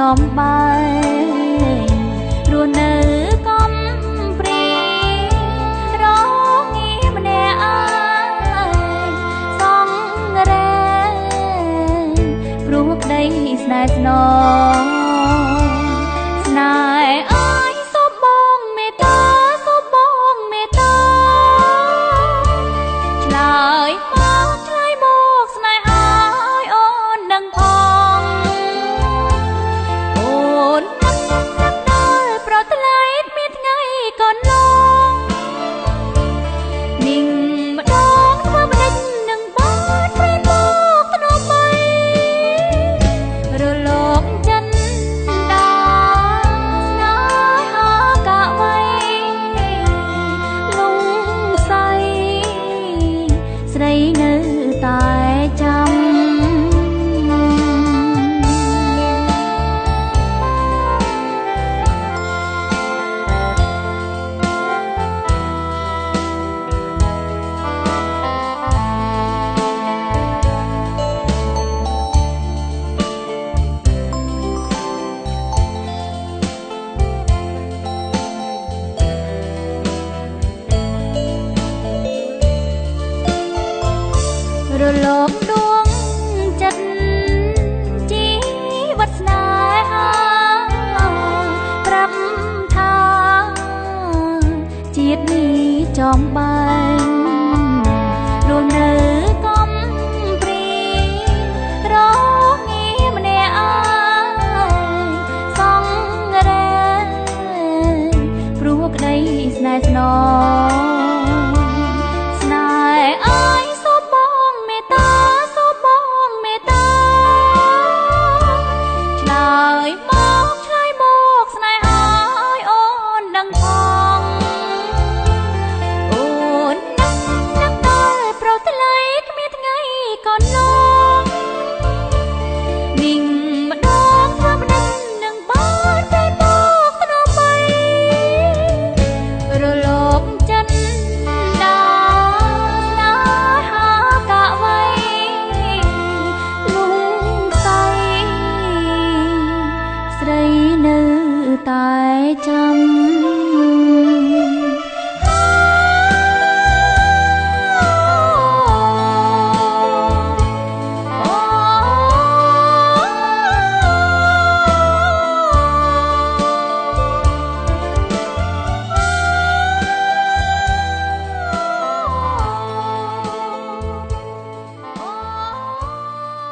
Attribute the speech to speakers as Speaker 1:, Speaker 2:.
Speaker 1: ចំបែរស់នៅកំព្រីរងងារម្នាក់ឯងសងរែព្រោះក្តីស្នេហ៍ស្នងស្នេហ៍អើយសូមបងមេត្តាសូមបងមេត្តាឆ្លើយមកស្នេហាឲ្យអូនដឹងផងអូននឹកដល់ប្រថ្លៃមានថ្ងៃកន្លងនិងម្ដងធ្វើមិនដេញនឹងបានព្រេនមកធ្នមបីរលកចិនដាស្នេហាកាវៃលងសៃស្រីនៅតែចាំរលកដួងចិត្តជីវិតស្នេហាប្រាប់ថាជាតិនេះចំបែងរស់នៅកំព្រីរងងារម្នាក់ឯងសងរែព្រោះក្តីស្នេហ៍ស្នងស្នេហ៍អើយសូមបងមេត្តាសូមបងមេត្តាឆ្លើយមកស្នេហាឲ្យអូនដឹងផងអូននឹកដល់ប្រថ្លៃគ្មានថ្ងៃកន្លងនិងម្ដងធ្វើមិនដេញនឹងបានព្រេនមកធ្នមបីរលកចិនដាស្នេហាកាវៃលងសៃស្រីនៅតែចាំ